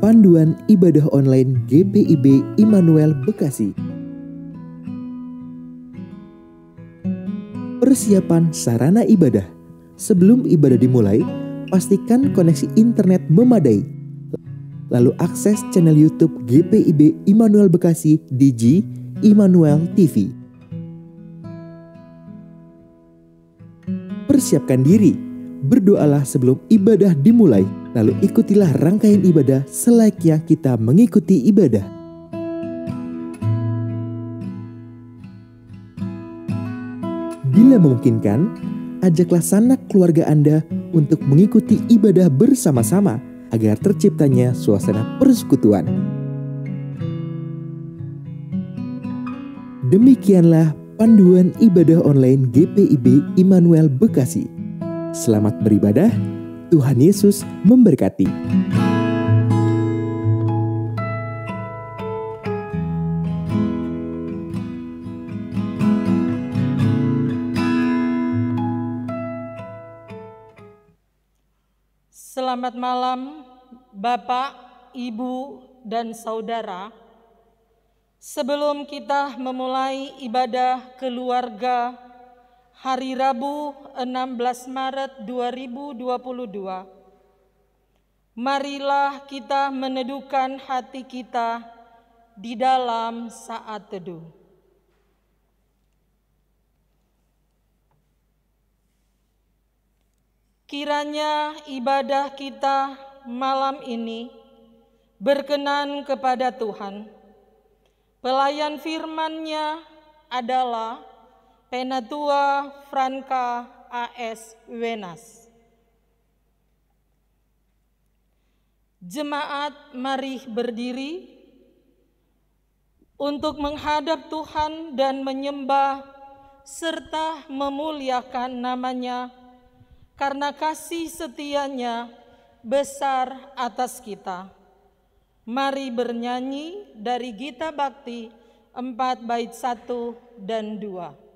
Panduan Ibadah Online GPIB Immanuel Bekasi. Persiapan sarana ibadah. Sebelum ibadah dimulai, pastikan koneksi internet memadai. Lalu akses channel YouTube GPIB Immanuel Bekasi di G Immanuel TV. Persiapkan diri, berdoalah sebelum ibadah dimulai, lalu ikutilah rangkaian ibadah selayaknya kita mengikuti ibadah. Bila memungkinkan, ajaklah sanak keluarga Anda untuk mengikuti ibadah bersama-sama agar terciptanya suasana persekutuan. Demikianlah panduan ibadah online GPIB Immanuel Bekasi. Selamat beribadah, Tuhan Yesus memberkati. Selamat malam Bapak, Ibu, dan Saudara. Sebelum kita memulai ibadah keluarga hari Rabu 16 Maret 2022, marilah kita meneduhkan hati kita di dalam saat teduh. Kiranya ibadah kita malam ini berkenan kepada Tuhan. Pelayan firman-Nya adalah Penatua Franka A.S. Wenas. Jemaat, mari berdiri untuk menghadap Tuhan dan menyembah serta memuliakan nama-Nya, karena kasih setia-Nya besar atas kita. Mari bernyanyi dari Gita Bakti 4 bait 1 dan 2.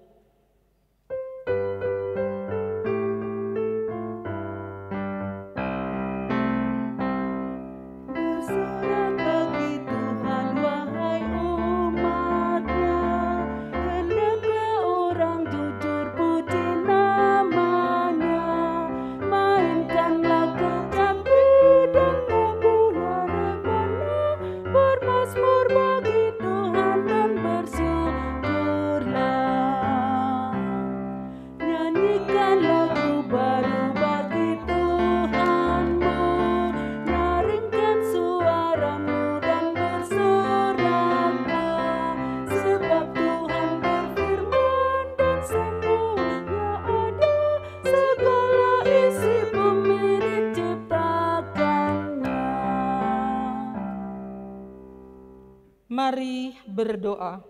Mari berdoa.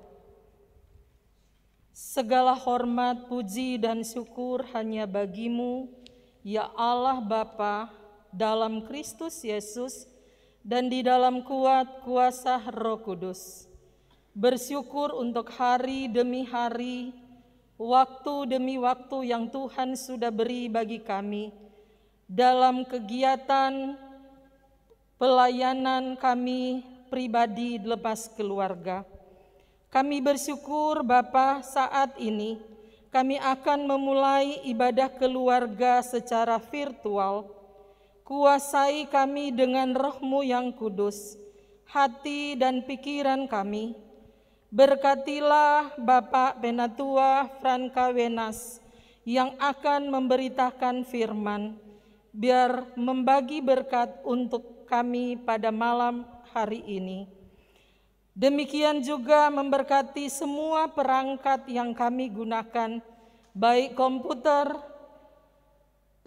Segala hormat, puji, dan syukur hanya bagi-Mu, ya Allah Bapa, dalam Kristus Yesus, dan di dalam kuat kuasa Roh Kudus. Bersyukur untuk hari demi hari, waktu demi waktu yang Tuhan sudah beri bagi kami, dalam kegiatan pelayanan kami pribadi lepas keluarga. Kami bersyukur Bapa, saat ini kami akan memulai ibadah keluarga secara virtual. Kuasai kami dengan Roh-Mu yang kudus, hati dan pikiran kami. Berkatilah Bapak Penatua Franka Wenas yang akan memberitakan firman, biar membagi berkat untuk kami pada malam hari ini. Demikian juga memberkati semua perangkat yang kami gunakan, baik komputer,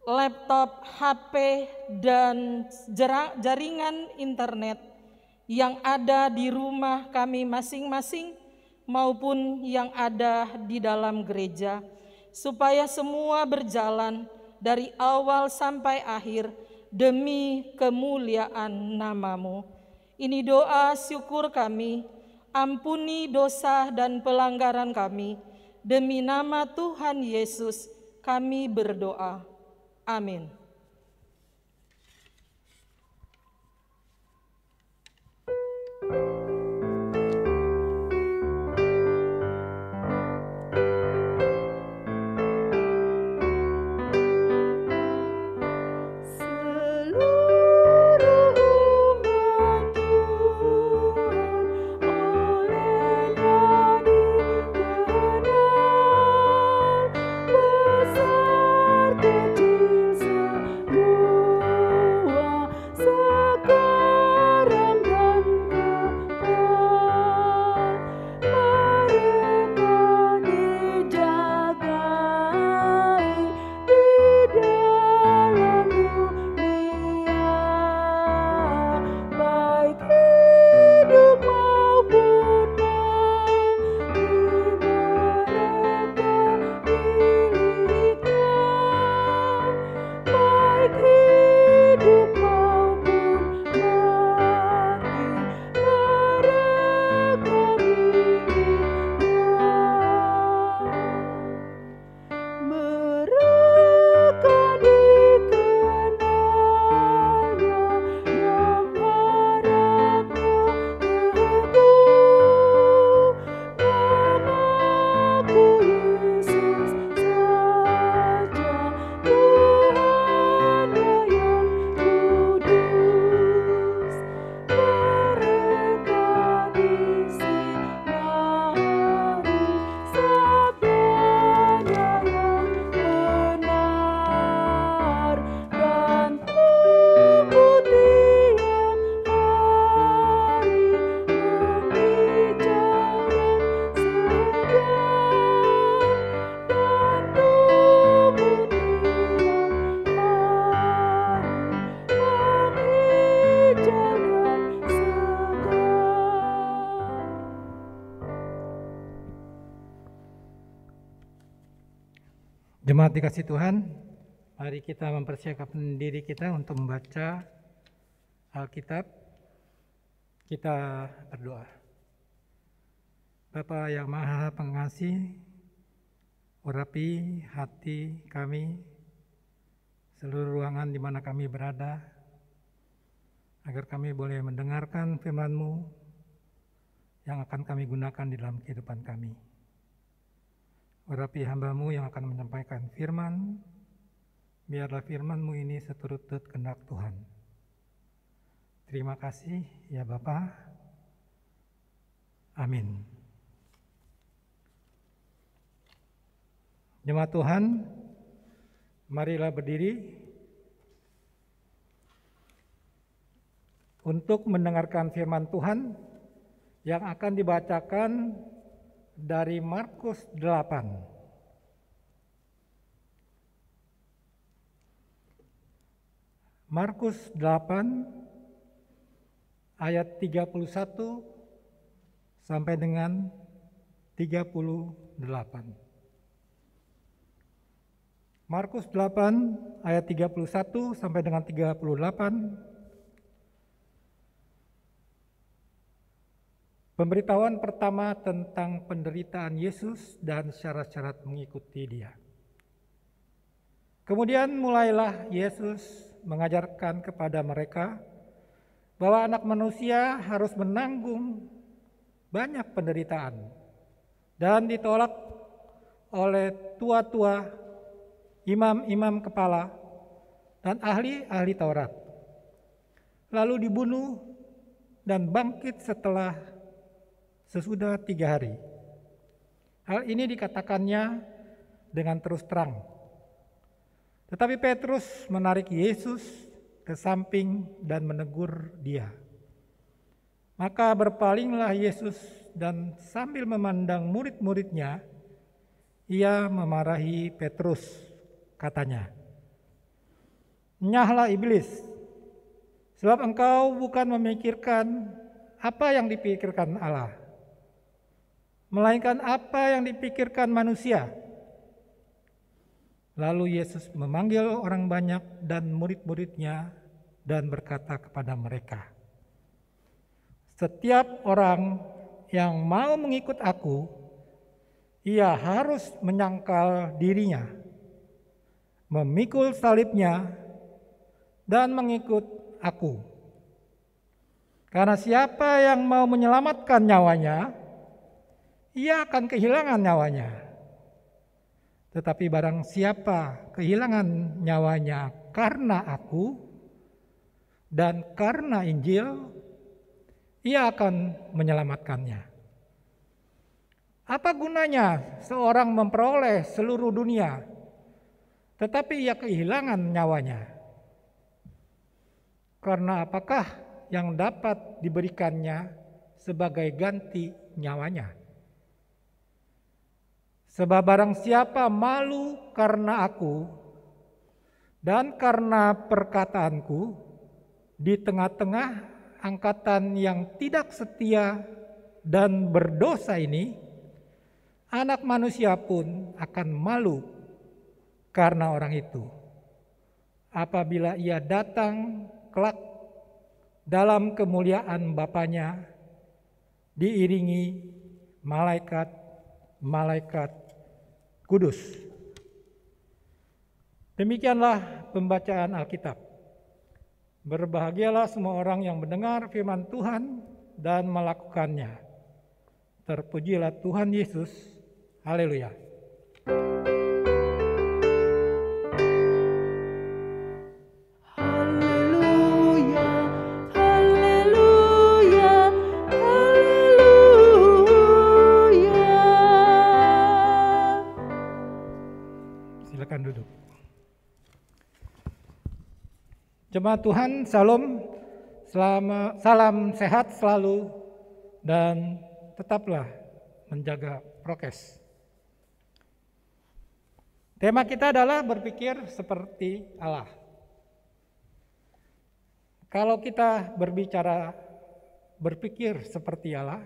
laptop, HP, dan jaringan internet yang ada di rumah kami masing-masing maupun yang ada di dalam gereja, supaya semua berjalan dari awal sampai akhir demi kemuliaan nama-Mu. Ini doa syukur kami, ampuni dosa dan pelanggaran kami, demi nama Tuhan Yesus kami berdoa. Amin. Jemaat dikasih Tuhan, mari kita mempersiapkan diri kita untuk membaca Alkitab. Kita berdoa. Bapa yang Maha Pengasih, urapi hati kami, seluruh ruangan di mana kami berada, agar kami boleh mendengarkan firman-Mu yang akan kami gunakan di dalam kehidupan kami. Urapi hamba-Mu yang akan menyampaikan firman, biarlah firman-Mu ini seturut-turut kehendak Tuhan. Terima kasih ya Bapa. Amin. Jemaat Tuhan, marilah berdiri untuk mendengarkan firman Tuhan yang akan dibacakan dari Markus 8. Markus 8 ayat 31 sampai dengan 38. Markus 8 ayat 31 sampai dengan 38. Pemberitahuan pertama tentang penderitaan Yesus dan syarat-syarat mengikuti Dia. Kemudian mulailah Yesus mengajarkan kepada mereka bahwa Anak Manusia harus menanggung banyak penderitaan dan ditolak oleh tua-tua, imam-imam kepala, dan ahli-ahli Taurat, lalu dibunuh dan bangkit sesudah 3 hari. Hal ini dikatakannya dengan terus terang. Tetapi Petrus menarik Yesus ke samping dan menegur Dia. Maka berpalinglah Yesus dan sambil memandang murid-muridnya, Ia memarahi Petrus, katanya, "Nyahlah iblis, sebab engkau bukan memikirkan apa yang dipikirkan Allah, melainkan apa yang dipikirkan manusia." Lalu Yesus memanggil orang banyak dan murid-muridnya dan berkata kepada mereka, "Setiap orang yang mau mengikut aku, ia harus menyangkal dirinya, memikul salibnya, dan mengikut aku. Karena siapa yang mau menyelamatkan nyawanya, ia akan kehilangan nyawanya. Tetapi barang siapa kehilangan nyawanya karena aku dan karena Injil, ia akan menyelamatkannya. Apa gunanya seorang memperoleh seluruh dunia, tetapi ia kehilangan nyawanya? Karena apakah yang dapat diberikannya sebagai ganti nyawanya? Sebab barang siapa malu karena aku dan karena perkataanku di tengah-tengah angkatan yang tidak setia dan berdosa ini, Anak Manusia pun akan malu karena orang itu, apabila ia datang kelak dalam kemuliaan Bapanya diiringi malaikat-malaikat kudus. Demikianlah pembacaan Alkitab. Berbahagialah semua orang yang mendengar firman Tuhan dan melakukannya. Terpujilah Tuhan Yesus. Haleluya. Duduk. Jemaat Tuhan, salam sehat selalu dan tetaplah menjaga prokes. Tema kita adalah berpikir seperti Allah. Kalau kita berbicara berpikir seperti Allah,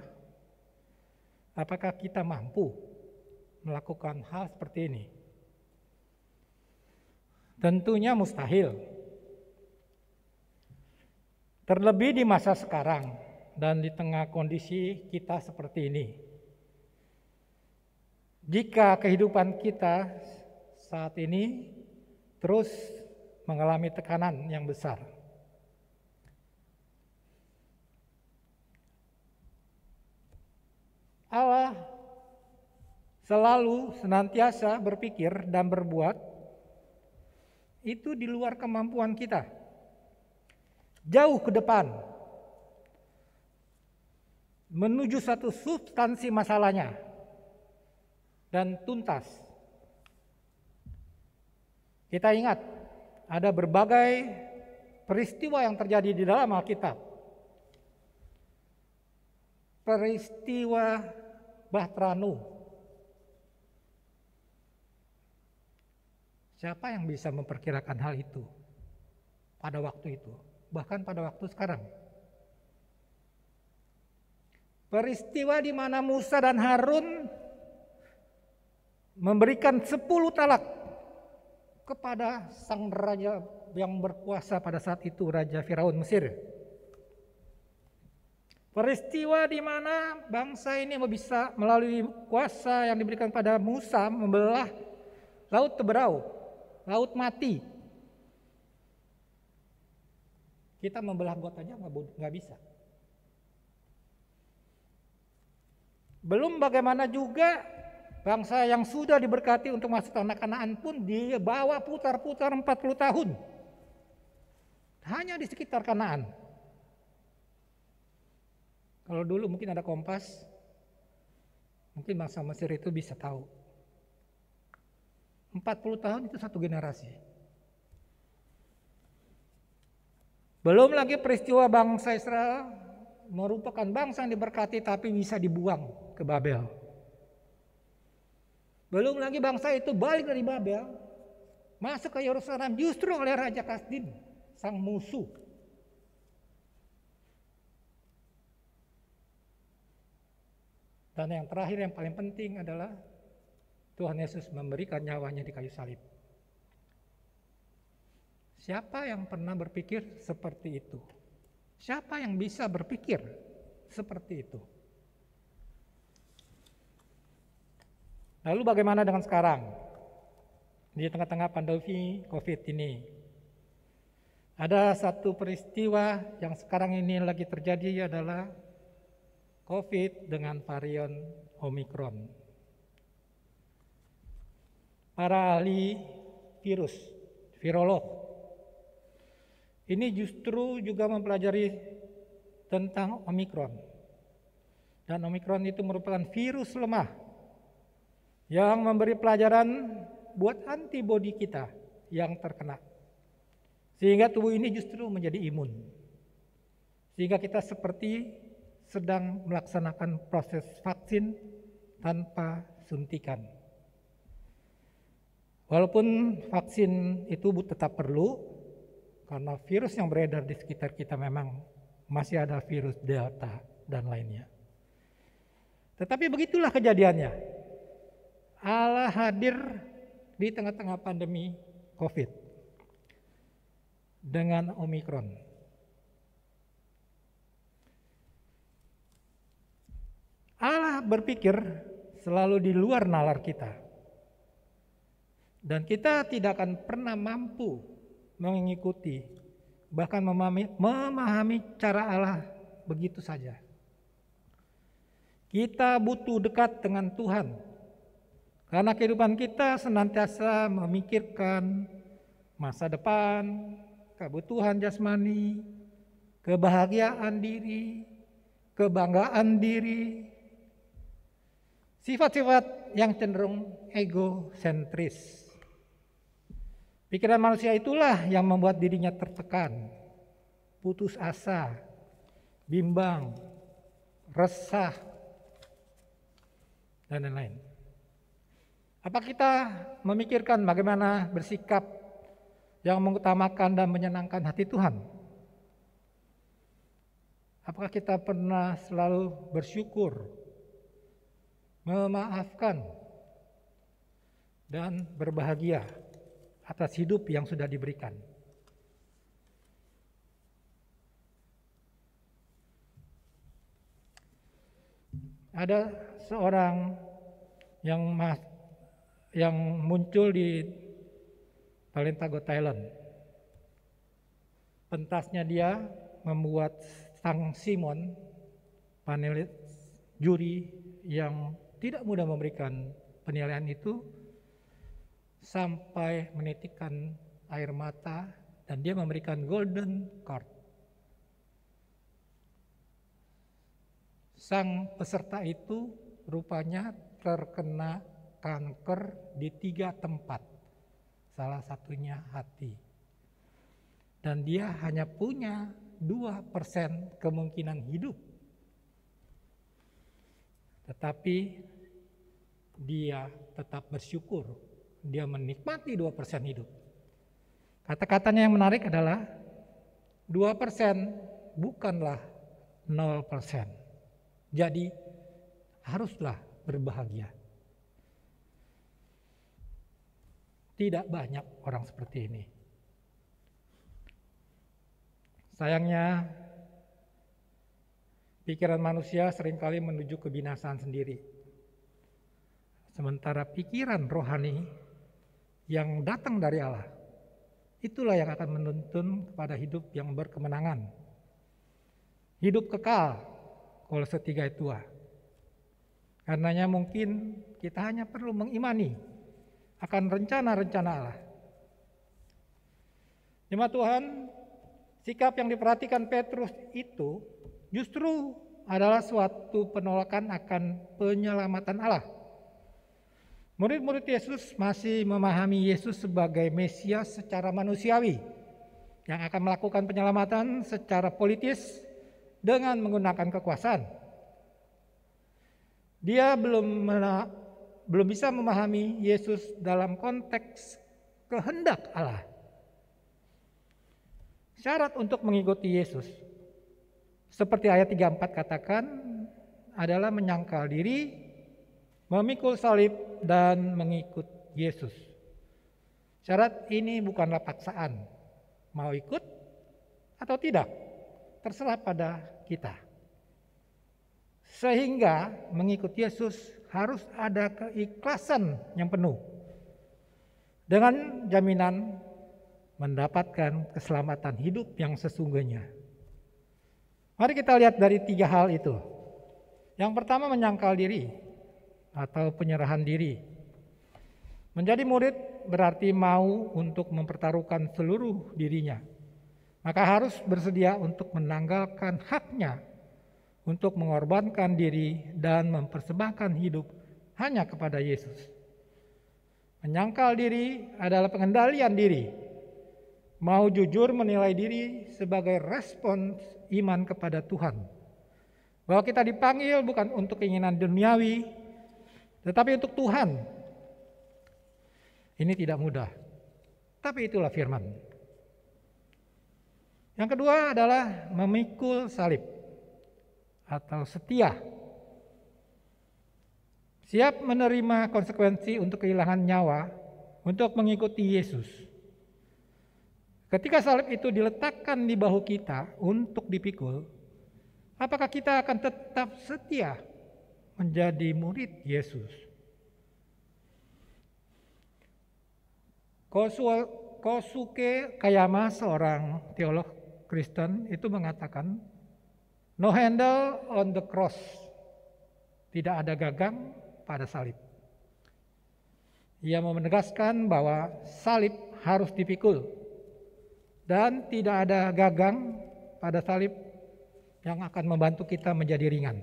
apakah kita mampu melakukan hal seperti ini? Tentunya mustahil. Terlebih di masa sekarang dan di tengah kondisi kita seperti ini. Jika kehidupan kita saat ini terus mengalami tekanan yang besar. Allah selalu senantiasa berpikir dan berbuat itu di luar kemampuan kita. Jauh ke depan, menuju satu substansi masalahnya dan tuntas. Kita ingat, ada berbagai peristiwa yang terjadi di dalam Alkitab. Peristiwa Bahtranu. Siapa yang bisa memperkirakan hal itu pada waktu itu? Bahkan pada waktu sekarang. Peristiwa di mana Musa dan Harun memberikan 10 talak kepada sang raja yang berkuasa pada saat itu, Raja Firaun Mesir. Peristiwa di mana bangsa ini bisa melalui kuasa yang diberikan pada Musa membelah Laut Teberau, Laut Mati. Kita membelah got aja nggak bisa. Belum bagaimana juga bangsa yang sudah diberkati untuk masuk tanah Kanaan pun dibawa putar-putar 40 tahun. Hanya di sekitar Kanaan. Kalau dulu mungkin ada kompas, mungkin bangsa Mesir itu bisa tahu. 40 tahun itu satu generasi. Belum lagi peristiwa bangsa Israel merupakan bangsa yang diberkati tapi bisa dibuang ke Babel. Belum lagi bangsa itu balik dari Babel, masuk ke Yerusalem justru oleh Raja Kasdin, sang musuh. Dan yang terakhir yang paling penting adalah Tuhan Yesus memberikan nyawanya di kayu salib. Siapa yang pernah berpikir seperti itu? Siapa yang bisa berpikir seperti itu? Lalu bagaimana dengan sekarang? Di tengah-tengah pandemi COVID ini. Ada satu peristiwa yang sekarang ini lagi terjadi adalah COVID dengan varian Omikron. Para ahli virolog, ini justru juga mempelajari tentang Omikron. Dan Omikron itu merupakan virus lemah yang memberi pelajaran buat antibodi kita yang terkena. Sehingga tubuh ini justru menjadi imun. Sehingga kita seperti sedang melaksanakan proses vaksin tanpa suntikan. Walaupun vaksin itu tetap perlu, karena virus yang beredar di sekitar kita memang masih ada virus Delta dan lainnya. Tetapi begitulah kejadiannya. Allah hadir di tengah-tengah pandemi COVID dengan Omikron. Allah berpikir selalu di luar nalar kita. Dan kita tidak akan pernah mampu mengikuti, bahkan memahami cara Allah begitu saja. Kita butuh dekat dengan Tuhan, karena kehidupan kita senantiasa memikirkan masa depan, kebutuhan jasmani, kebahagiaan diri, kebanggaan diri, sifat-sifat yang cenderung egosentris. Pikiran manusia itulah yang membuat dirinya tertekan, putus asa, bimbang, resah, dan lain-lain. Apa kita memikirkan bagaimana bersikap yang mengutamakan dan menyenangkan hati Tuhan? Apakah kita pernah selalu bersyukur, memaafkan, dan berbahagia atas hidup yang sudah diberikan. Ada seorang yang muncul di Talenta Got Talent. Pentasnya dia membuat Sang Simon, panelis juri yang tidak mudah memberikan penilaian itu, sampai menitikkan air mata dan dia memberikan golden card. Sang peserta itu rupanya terkena kanker di 3 tempat, salah satunya hati. Dan dia hanya punya 2% kemungkinan hidup. Tetapi dia tetap bersyukur, dia menikmati 2% hidup. Kata-katanya yang menarik adalah 2% bukanlah 0%. Jadi haruslah berbahagia. Tidak banyak orang seperti ini. Sayangnya, pikiran manusia seringkali menuju kebinasaan sendiri. Sementara pikiran rohani yang datang dari Allah, itulah yang akan menuntun kepada hidup yang berkemenangan. Hidup kekal, Kolose 3 ayat 2. Karenanya mungkin kita hanya perlu mengimani akan rencana-rencana Allah. Jemaat Tuhan, sikap yang diperhatikan Petrus itu justru adalah suatu penolakan akan penyelamatan Allah. Murid-murid Yesus masih memahami Yesus sebagai Mesias secara manusiawi yang akan melakukan penyelamatan secara politis dengan menggunakan kekuasaan. Dia belum bisa memahami Yesus dalam konteks kehendak Allah. Syarat untuk mengikuti Yesus, seperti ayat 34 katakan, adalah menyangkal diri, memikul salib, dan mengikut Yesus. Syarat ini bukanlah paksaan, mau ikut atau tidak, terserah pada kita. Sehingga mengikut Yesus harus ada keikhlasan yang penuh, dengan jaminan mendapatkan keselamatan hidup yang sesungguhnya. Mari kita lihat dari 3 hal itu. Yang pertama, menyangkal diri atau penyerahan diri. Menjadi murid berarti mau untuk mempertaruhkan seluruh dirinya. Maka harus bersedia untuk menanggalkan haknya, untuk mengorbankan diri dan mempersembahkan hidup hanya kepada Yesus. Menyangkal diri adalah pengendalian diri. Mau jujur menilai diri sebagai respons iman kepada Tuhan. Bahwa kita dipanggil bukan untuk keinginan duniawi, tetapi untuk Tuhan. Ini tidak mudah, tapi itulah firman. Yang kedua adalah memikul salib atau setia. Siap menerima konsekuensi untuk kehilangan nyawa untuk mengikuti Yesus. Ketika salib itu diletakkan di bahu kita untuk dipikul, apakah kita akan tetap setia menjadi murid Yesus? Kosuke Kayama, seorang teolog Kristen, itu mengatakan, no handle on the cross. Tidak ada gagang pada salib. Ia mau menegaskan bahwa salib harus dipikul dan tidak ada gagang pada salib yang akan membantu kita menjadi ringan.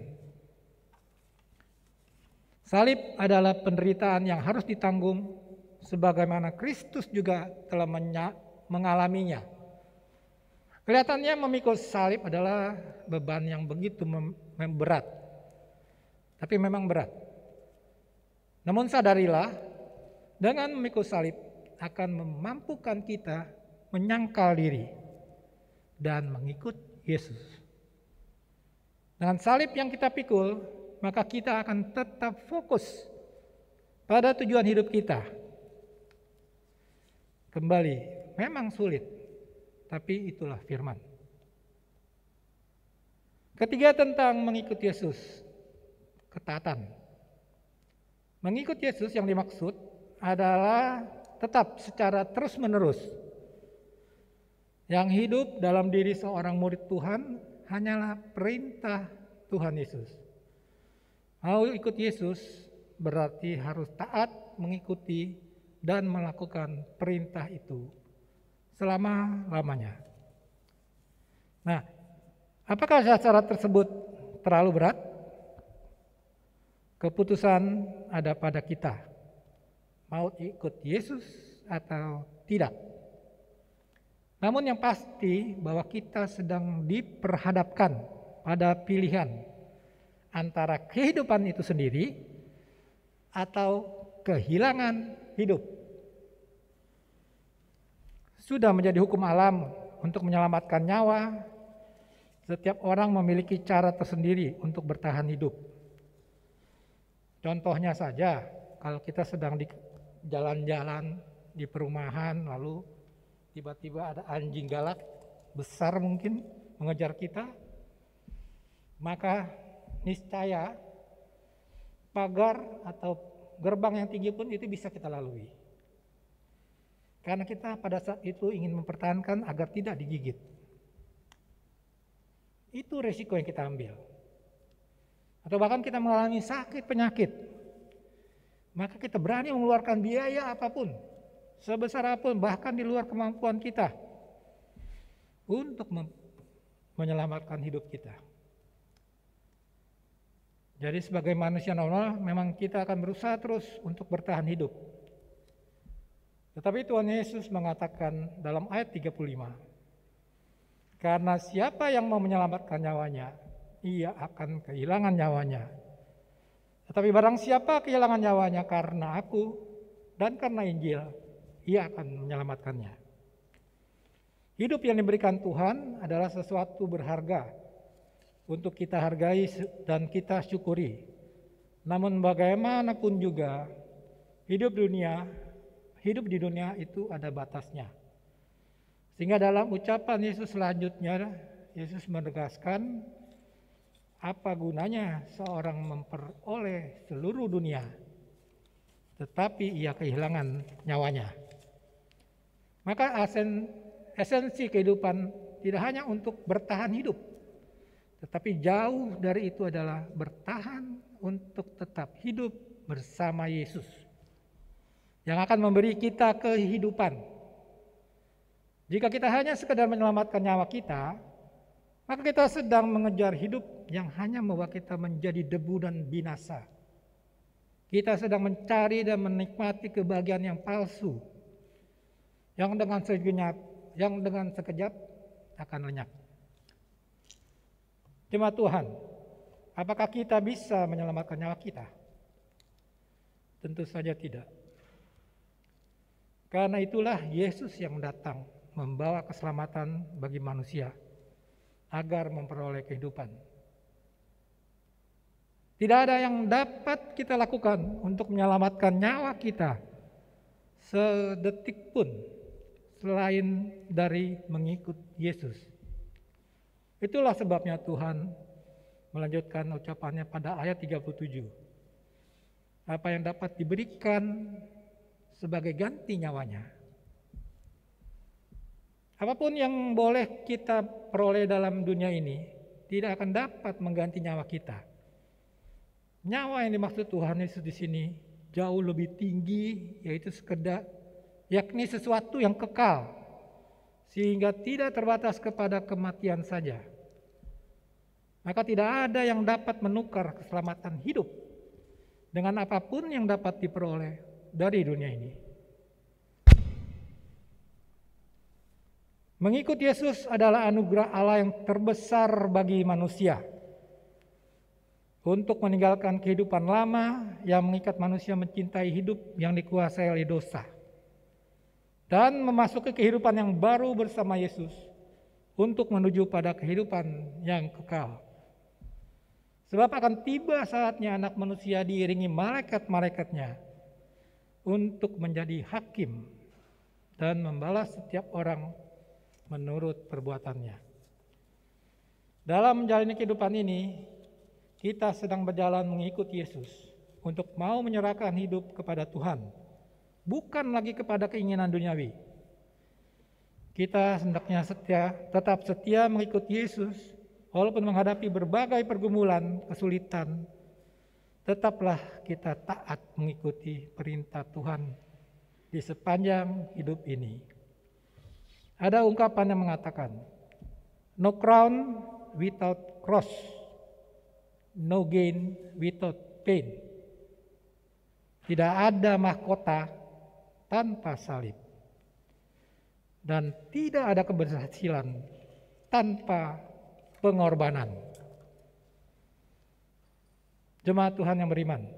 Salib adalah penderitaan yang harus ditanggung sebagaimana Kristus juga telah mengalaminya. Kelihatannya memikul salib adalah beban yang begitu berat. Tapi memang berat. Namun sadarilah, dengan memikul salib akan memampukan kita menyangkal diri dan mengikut Yesus. Dengan salib yang kita pikul, maka kita akan tetap fokus pada tujuan hidup kita. Kembali, memang sulit, tapi itulah firman. Ketiga, tentang mengikut Yesus, ketaatan. Mengikut Yesus yang dimaksud adalah tetap secara terus-menerus. Yang hidup dalam diri seorang murid Tuhan hanyalah perintah Tuhan Yesus. Mau ikut Yesus berarti harus taat mengikuti dan melakukan perintah itu selama-lamanya. Nah, apakah syarat tersebut terlalu berat? Keputusan ada pada kita. Mau ikut Yesus atau tidak. Namun yang pasti bahwa kita sedang diperhadapkan pada pilihan antara kehidupan itu sendiri atau kehilangan hidup. Sudah menjadi hukum alam untuk menyelamatkan nyawa. Setiap orang memiliki cara tersendiri untuk bertahan hidup. Contohnya saja, kalau kita sedang di jalan-jalan di perumahan, lalu tiba-tiba ada anjing galak besar mungkin mengejar kita, maka niscaya pagar atau gerbang yang tinggi pun itu bisa kita lalui. Karena kita pada saat itu ingin mempertahankan agar tidak digigit. Itu resiko yang kita ambil. Atau bahkan kita mengalami sakit penyakit, maka kita berani mengeluarkan biaya apapun, sebesar apapun, bahkan di luar kemampuan kita, untuk menyelamatkan hidup kita. Jadi sebagai manusia normal, memang kita akan berusaha terus untuk bertahan hidup. Tetapi Tuhan Yesus mengatakan dalam ayat 35, karena siapa yang mau menyelamatkan nyawanya, ia akan kehilangan nyawanya. Tetapi barang siapa kehilangan nyawanya karena aku dan karena Injil, ia akan menyelamatkannya. Hidup yang diberikan Tuhan adalah sesuatu berharga untuk kita hargai dan kita syukuri. Namun bagaimanapun juga, hidup di dunia itu ada batasnya. Sehingga dalam ucapan Yesus selanjutnya, Yesus menegaskan, apa gunanya seorang memperoleh seluruh dunia, tetapi ia kehilangan nyawanya. Maka esensi kehidupan tidak hanya untuk bertahan hidup, tetapi jauh dari itu adalah bertahan untuk tetap hidup bersama Yesus, yang akan memberi kita kehidupan. Jika kita hanya sekedar menyelamatkan nyawa kita, maka kita sedang mengejar hidup yang hanya membawa kita menjadi debu dan binasa. Kita sedang mencari dan menikmati kebahagiaan yang palsu, yang dengan sekejap akan lenyap. Jemaat Tuhan, apakah kita bisa menyelamatkan nyawa kita? Tentu saja tidak. Karena itulah Yesus yang datang membawa keselamatan bagi manusia agar memperoleh kehidupan. Tidak ada yang dapat kita lakukan untuk menyelamatkan nyawa kita sedetik pun selain dari mengikut Yesus. Itulah sebabnya Tuhan melanjutkan ucapannya pada ayat 37. Apa yang dapat diberikan sebagai ganti nyawanya. Apapun yang boleh kita peroleh dalam dunia ini tidak akan dapat mengganti nyawa kita. Nyawa yang dimaksud Tuhan Yesus di sini jauh lebih tinggi, yaitu yakni sesuatu yang kekal, sehingga tidak terbatas kepada kematian saja. Maka tidak ada yang dapat menukar keselamatan hidup dengan apapun yang dapat diperoleh dari dunia ini. Mengikut Yesus adalah anugerah Allah yang terbesar bagi manusia. Untuk meninggalkan kehidupan lama yang mengikat manusia mencintai hidup yang dikuasai oleh dosa. Dan memasuki kehidupan yang baru bersama Yesus untuk menuju pada kehidupan yang kekal. Sebab akan tiba saatnya anak manusia diiringi malaikat-malaikatnya untuk menjadi hakim dan membalas setiap orang menurut perbuatannya. Dalam menjalani kehidupan ini, kita sedang berjalan mengikuti Yesus untuk mau menyerahkan hidup kepada Tuhan, bukan lagi kepada keinginan duniawi. Kita hendaknya tetap setia mengikuti Yesus, walaupun menghadapi berbagai pergumulan, kesulitan, tetaplah kita taat mengikuti perintah Tuhan di sepanjang hidup ini. Ada ungkapan yang mengatakan, no crown without cross, no gain without pain. Tidak ada mahkota tanpa salib. Dan tidak ada keberhasilan tanpa pengorbanan. Jemaat Tuhan yang beriman,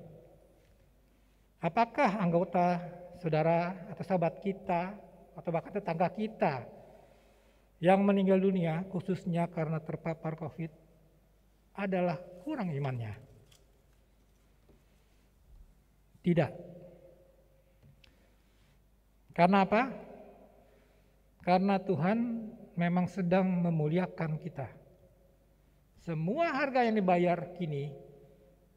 apakah anggota saudara atau sahabat kita atau bahkan tetangga kita yang meninggal dunia khususnya karena terpapar COVID adalah kurang imannya? Tidak. Karena apa? Karena Tuhan memang sedang memuliakan kita. Semua harga yang dibayar kini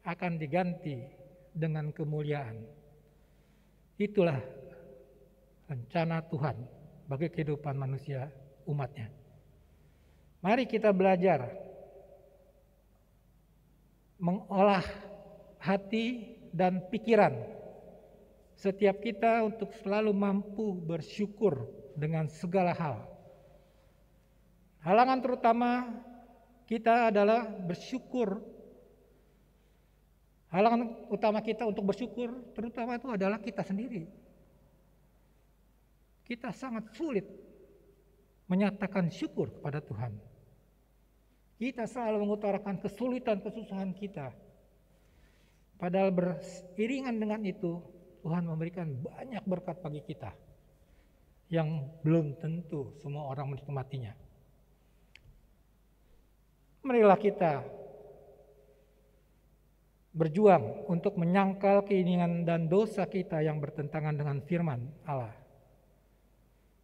akan diganti dengan kemuliaan. Itulah rencana Tuhan bagi kehidupan manusia umatnya. Mari kita belajar mengolah hati dan pikiran setiap kita untuk selalu mampu bersyukur dengan segala hal. Halangan terutama kita adalah bersyukur. Halangan utama kita untuk bersyukur terutama itu adalah kita sendiri. Kita sangat sulit menyatakan syukur kepada Tuhan. Kita selalu mengutarakan kesulitan, kesusahan kita. Padahal beriringan dengan itu, Tuhan memberikan banyak berkat bagi kita yang belum tentu semua orang menikmatinya. Marilah kita berjuang untuk menyangkal keinginan dan dosa kita yang bertentangan dengan firman Allah.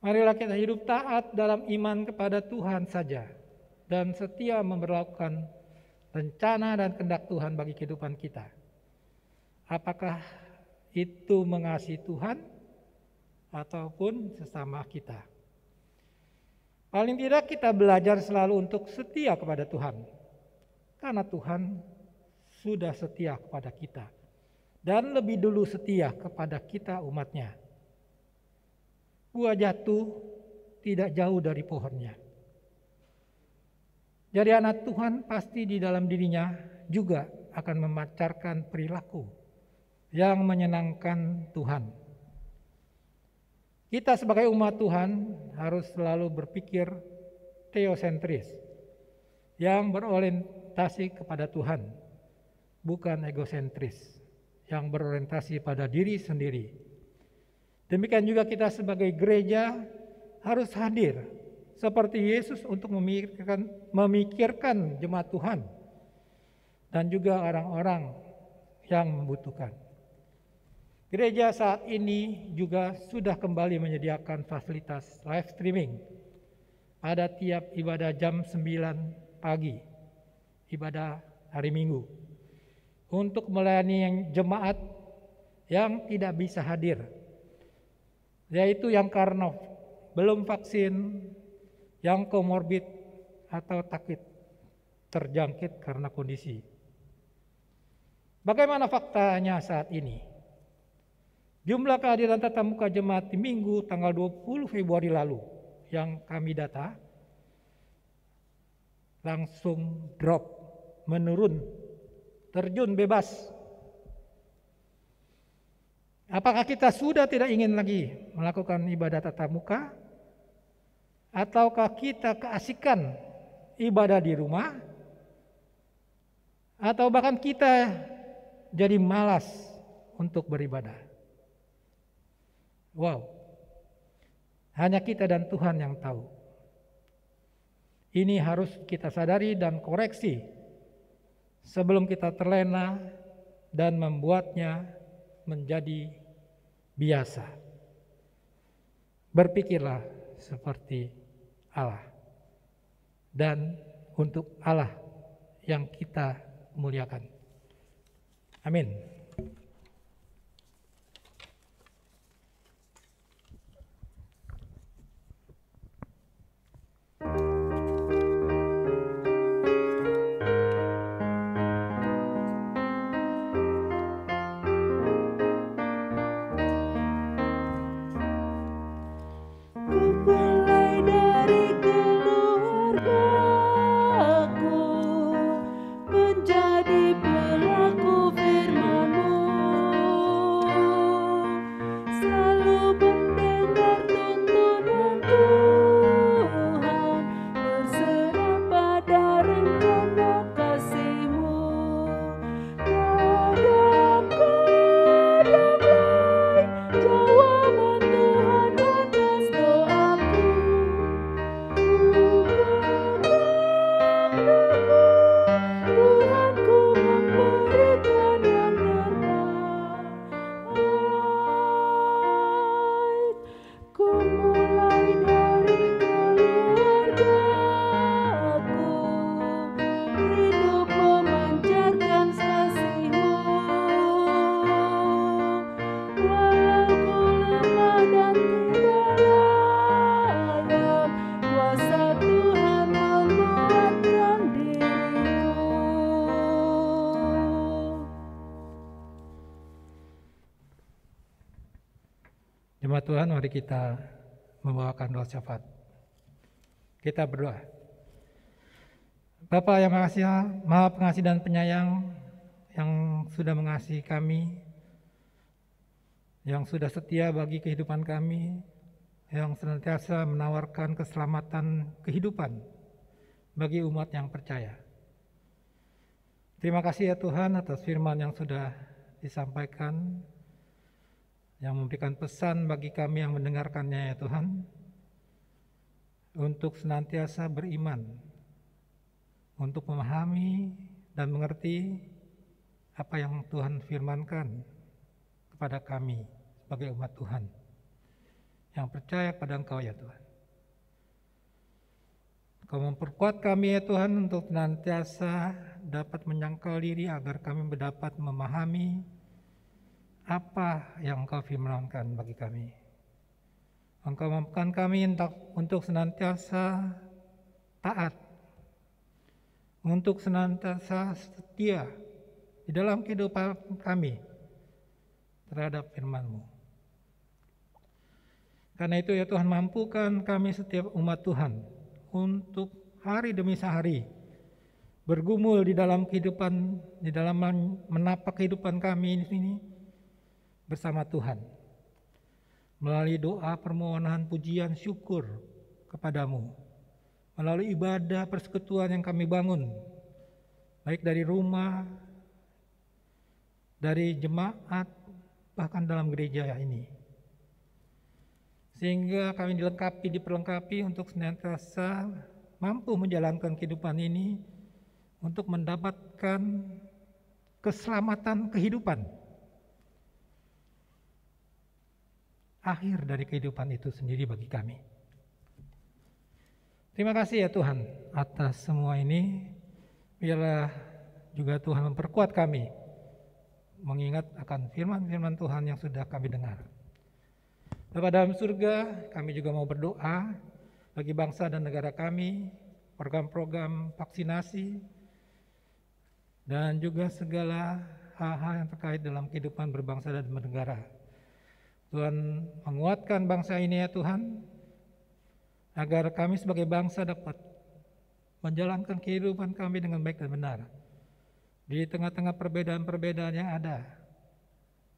Marilah kita hidup taat dalam iman kepada Tuhan saja dan setia memberlakukan rencana dan kehendak Tuhan bagi kehidupan kita. Apakah itu mengasihi Tuhan ataupun sesama kita? Paling tidak kita belajar selalu untuk setia kepada Tuhan. Karena Tuhan sudah setia kepada kita. Dan lebih dulu setia kepada kita umatnya. Buah jatuh tidak jauh dari pohonnya. Jadi anak Tuhan pasti di dalam dirinya juga akan memancarkan perilaku yang menyenangkan Tuhan. Kita sebagai umat Tuhan harus selalu berpikir teosentris yang berorientasi kepada Tuhan, bukan egosentris yang berorientasi pada diri sendiri. Demikian juga kita sebagai gereja harus hadir seperti Yesus untuk memikirkan jemaat Tuhan dan juga orang-orang yang membutuhkan. Gereja saat ini juga sudah kembali menyediakan fasilitas live streaming pada tiap ibadah jam 9 pagi, ibadah hari Minggu, untuk melayani yang jemaat yang tidak bisa hadir, yaitu yang karena belum vaksin, yang komorbid atau takut terjangkit karena kondisi. Bagaimana faktanya saat ini? Jumlah kehadiran tatap muka jemaat di Minggu tanggal 20 Februari lalu yang kami data langsung drop, menurun, terjun bebas. Apakah kita sudah tidak ingin lagi melakukan ibadah tatap muka? Ataukah kita keasikan ibadah di rumah? Atau bahkan kita jadi malas untuk beribadah? Wow, hanya kita dan Tuhan yang tahu. Ini harus kita sadari dan koreksi sebelum kita terlena dan membuatnya menjadi biasa. berpikirlah seperti Allah, dan untuk Allah yang kita muliakan. Amin. Jemaat Tuhan, mari kita membawakan doa syafaat. Kita berdoa. Bapa yang Maha Pengasih dan Penyayang, yang sudah mengasihi kami, yang sudah setia bagi kehidupan kami, yang senantiasa menawarkan keselamatan kehidupan bagi umat yang percaya. Terima kasih ya Tuhan atas firman yang sudah disampaikan, yang memberikan pesan bagi kami yang mendengarkannya ya Tuhan, untuk senantiasa beriman, untuk memahami dan mengerti apa yang Tuhan firmankan kepada kami sebagai umat Tuhan yang percaya pada Engkau ya Tuhan. Kau memperkuat kami ya Tuhan untuk senantiasa dapat menyangkal diri agar kami dapat memahami apa yang Engkau firmankan bagi kami. Engkau mampukan kami untuk senantiasa taat, untuk senantiasa setia di dalam kehidupan kami terhadap firman-Mu. Karena itu ya Tuhan, mampukan kami setiap umat Tuhan untuk hari demi sehari bergumul di dalam kehidupan, di dalam menapak kehidupan kami di sini bersama Tuhan, melalui doa, permohonan, pujian, syukur kepadamu, melalui ibadah persekutuan yang kami bangun, baik dari rumah, dari jemaat, bahkan dalam gereja ini, sehingga kami diperlengkapi untuk senantiasa mampu menjalankan kehidupan ini untuk mendapatkan keselamatan kehidupan, akhir dari kehidupan itu sendiri bagi kami. Terima kasih ya Tuhan atas semua ini. Biarlah juga Tuhan memperkuat kami mengingat akan firman-firman Tuhan yang sudah kami dengar. Bapa dalam surga, kami juga mau berdoa bagi bangsa dan negara kami, program-program vaksinasi, dan juga segala hal-hal yang terkait dalam kehidupan berbangsa dan bernegara. Tuhan menguatkan bangsa ini ya Tuhan, agar kami sebagai bangsa dapat menjalankan kehidupan kami dengan baik dan benar di tengah-tengah perbedaan-perbedaan yang ada.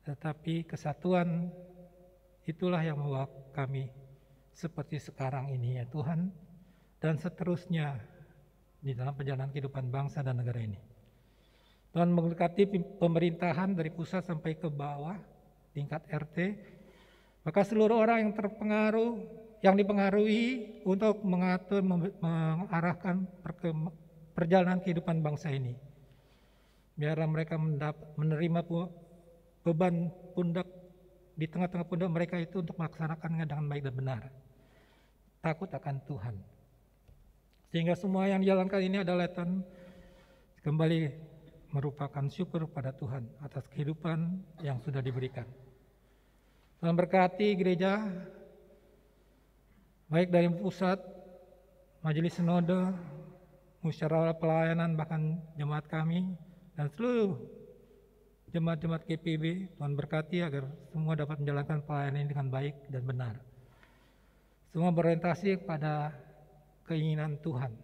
Tetapi kesatuan itulah yang membawa kami seperti sekarang ini ya Tuhan, dan seterusnya di dalam perjalanan kehidupan bangsa dan negara ini. Tuhan memberkati pemerintahan dari pusat sampai ke bawah, tingkat RT, maka seluruh orang yang terpengaruh, yang dipengaruhi untuk mengatur, mengarahkan perjalanan kehidupan bangsa ini. Biarlah mereka menerima beban pundak di tengah-tengah pondok mereka itu untuk melaksanakannya dengan baik dan benar. Takut akan Tuhan. Sehingga semua yang dijalankan ini adalah kembali merupakan syukur pada Tuhan atas kehidupan yang sudah diberikan. Tuhan berkati gereja, baik dari pusat, majelis sinode, musyawarah pelayanan, bahkan jemaat kami, dan seluruh jemaat-jemaat GPIB. Tuhan berkati agar semua dapat menjalankan pelayanan ini dengan baik dan benar. Semua berorientasi pada keinginan Tuhan,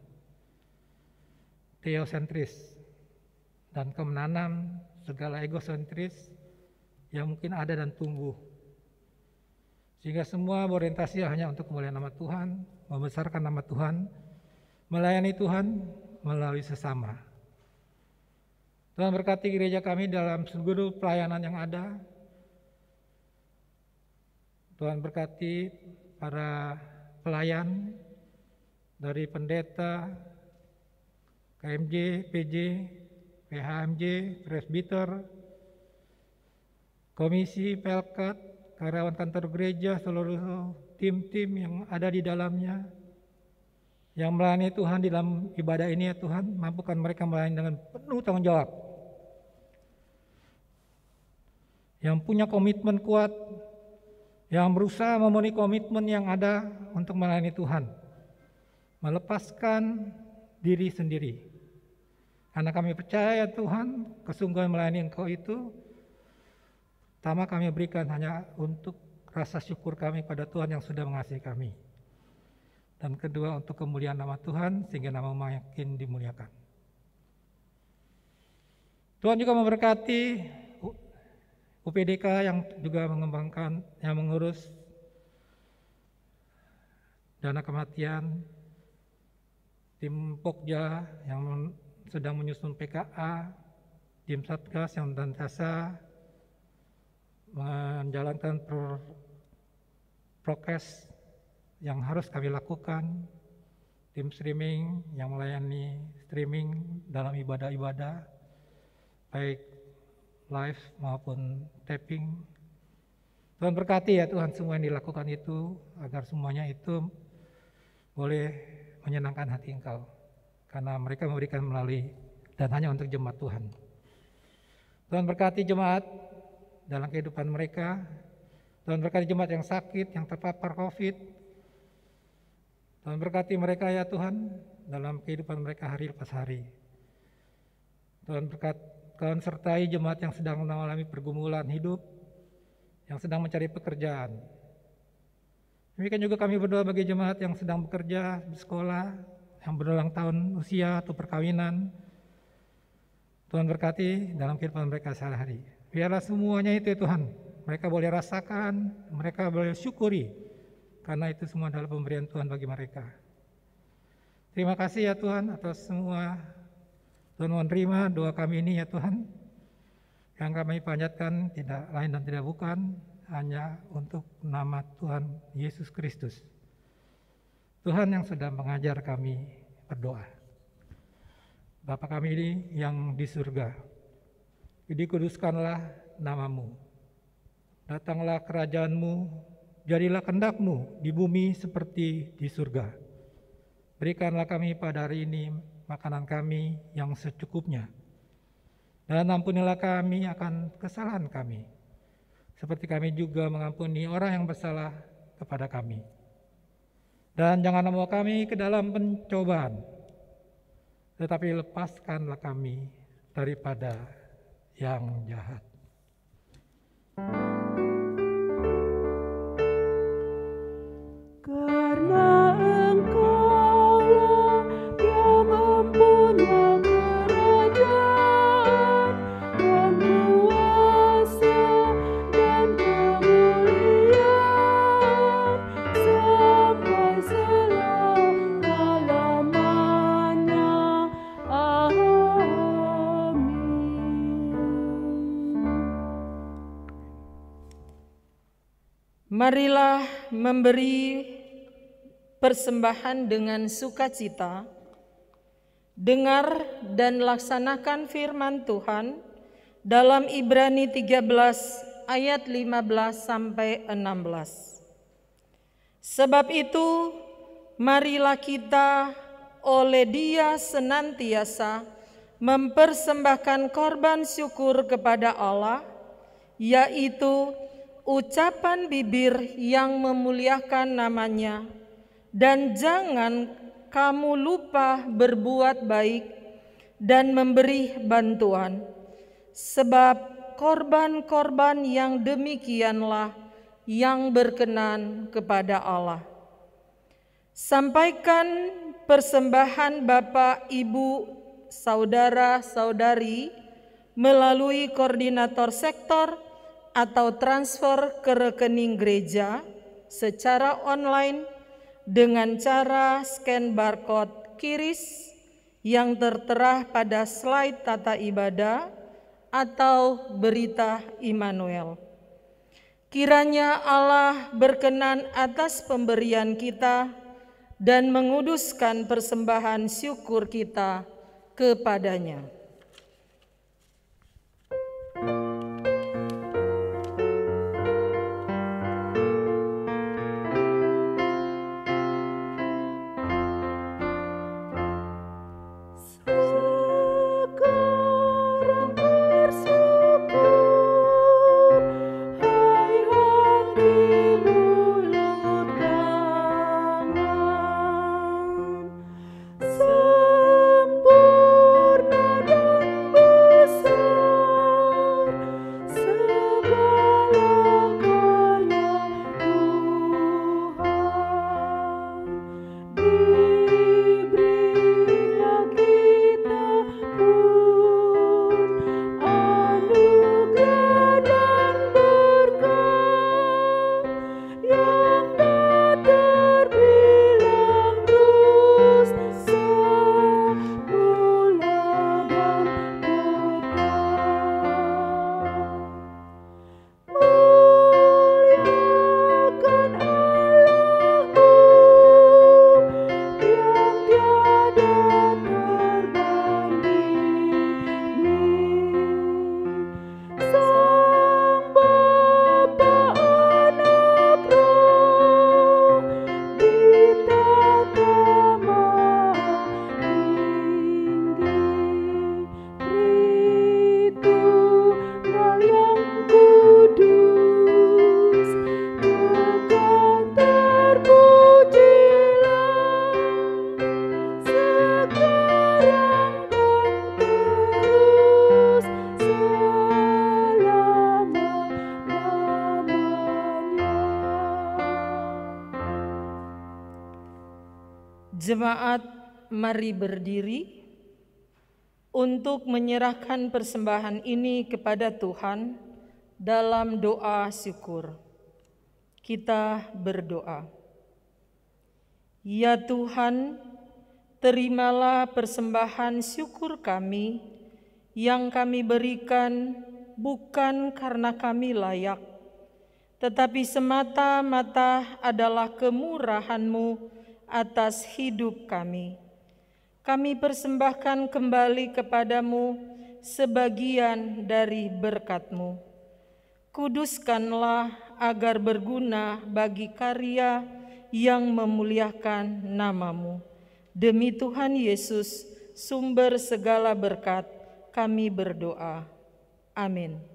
teosentris, dan menanam segala egosentris yang mungkin ada dan tumbuh. Sehingga semua berorientasi hanya untuk kemuliaan nama Tuhan, membesarkan nama Tuhan, melayani Tuhan melalui sesama. Tuhan berkati gereja kami dalam seluruh pelayanan yang ada. Tuhan berkati para pelayan dari pendeta, KMJ, PJ, PHMJ, presbiter, komisi, pelkat, karyawan kantor gereja, seluruh tim-tim yang ada di dalamnya, yang melayani Tuhan di dalam ibadah ini ya Tuhan, mampukan mereka melayani dengan penuh tanggung jawab, yang punya komitmen kuat, yang berusaha memenuhi komitmen yang ada untuk melayani Tuhan, melepaskan diri sendiri. Karena kami percaya Tuhan, kesungguhan melayani Engkau itu, pertama kami berikan hanya untuk rasa syukur kami pada Tuhan yang sudah mengasihi kami. Dan kedua untuk kemuliaan nama Tuhan sehingga nama makin dimuliakan. Tuhan juga memberkati UPDK yang juga mengembangkan, yang mengurus dana kematian, tim Pokja yang sedang menyusun PKA, tim Satgas yang dan jasa menjalankan prokes yang harus kami lakukan, tim streaming yang melayani streaming dalam ibadah-ibadah, baik live maupun taping. Tuhan berkati ya Tuhan semua yang dilakukan itu, agar semuanya itu boleh menyenangkan hati Engkau. Karena mereka memberikan melalui dan hanya untuk jemaat Tuhan. Tuhan berkati jemaat dalam kehidupan mereka. Tuhan berkati jemaat yang sakit, yang terpapar COVID. Tuhan berkati mereka ya Tuhan dalam kehidupan mereka hari lepas hari. Tuhan sertai jemaat yang sedang mengalami pergumulan hidup, yang sedang mencari pekerjaan. Demikian juga kami berdoa bagi jemaat yang sedang bekerja, bersekolah, yang berulang tahun usia atau perkawinan. Tuhan berkati dalam kehidupan mereka sehari-hari. Biarlah semuanya itu ya Tuhan, mereka boleh rasakan, mereka boleh syukuri, karena itu semua adalah pemberian Tuhan bagi mereka. Terima kasih ya Tuhan atas semua. Tuhan menerima doa kami ini ya Tuhan, yang kami panjatkan tidak lain dan tidak bukan, hanya untuk nama Tuhan Yesus Kristus. Tuhan yang sudah mengajar kami berdoa. Bapa kami ini yang di surga, dikuduskanlah nama-Mu. Datanglah kerajaan-Mu, jadilah kehendak-Mu di bumi seperti di surga. Berikanlah kami pada hari ini makanan kami yang secukupnya. Dan ampunilah kami akan kesalahan kami, seperti kami juga mengampuni orang yang bersalah kepada kami. Dan jangan membawa kami ke dalam pencobaan, tetapi lepaskanlah kami daripada yang jahat. Karena Engkaulah yang mempunyai kerajaan dan kuasa dan kemuliaan sampai selama-lamanya. Amin. Marilah memberi persembahan dengan sukacita, dengar dan laksanakan firman Tuhan dalam Ibrani 13 ayat 15 sampai 16. Sebab itu, marilah kita oleh Dia senantiasa mempersembahkan korban syukur kepada Allah, yaitu ucapan bibir yang memuliakan namanya, dan jangan kamu lupa berbuat baik dan memberi bantuan, sebab korban-korban yang demikianlah yang berkenan kepada Allah. Sampaikan persembahan Bapak, Ibu, saudara-saudari melalui koordinator sektor atau transfer ke rekening gereja secara online dengan cara scan barcode QRIS yang tertera pada slide tata ibadah atau berita Immanuel. Kiranya Allah berkenan atas pemberian kita dan menguduskan persembahan syukur kita kepadanya. Jemaat, mari berdiri untuk menyerahkan persembahan ini kepada Tuhan dalam doa syukur. Kita berdoa. Ya Tuhan, terimalah persembahan syukur kami yang kami berikan bukan karena kami layak, tetapi semata-mata adalah kemurahan-Mu atas hidup kami. Kami persembahkan kembali kepadamu sebagian dari berkat-Mu. Kuduskanlah agar berguna bagi karya yang memuliakan nama-Mu. Demi Tuhan Yesus, sumber segala berkat, kami berdoa. Amin.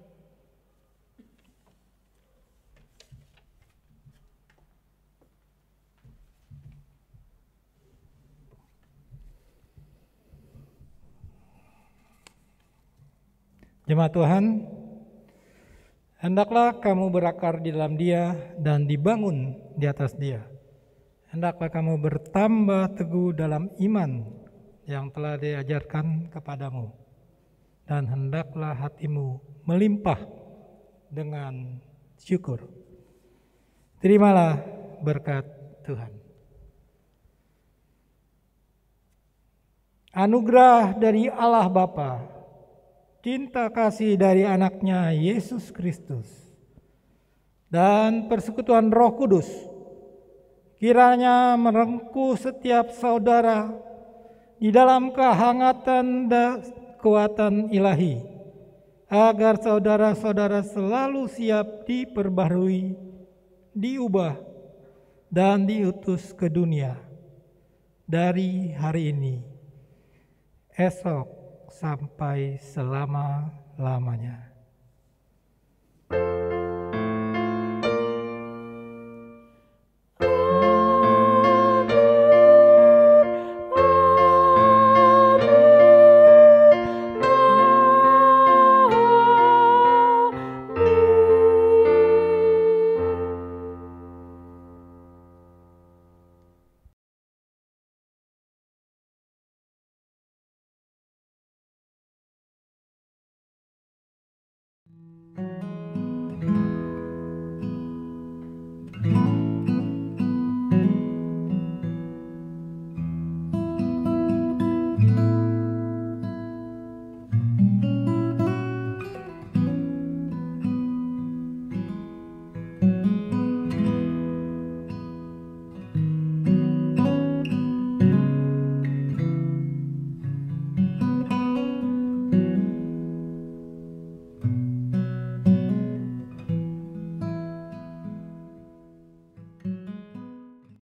Jemaat Tuhan, hendaklah kamu berakar di dalam Dia dan dibangun di atas Dia. Hendaklah kamu bertambah teguh dalam iman yang telah diajarkan kepadamu. Dan hendaklah hatimu melimpah dengan syukur. Terimalah berkat Tuhan. Anugerah dari Allah Bapa, cinta kasih dari anaknya Yesus Kristus, dan persekutuan Roh Kudus kiranya merengkuh setiap saudara di dalam kehangatan dan kekuatan ilahi, agar saudara-saudara selalu siap diperbarui, diubah, dan diutus ke dunia dari hari ini, esok, sampai selama-lamanya.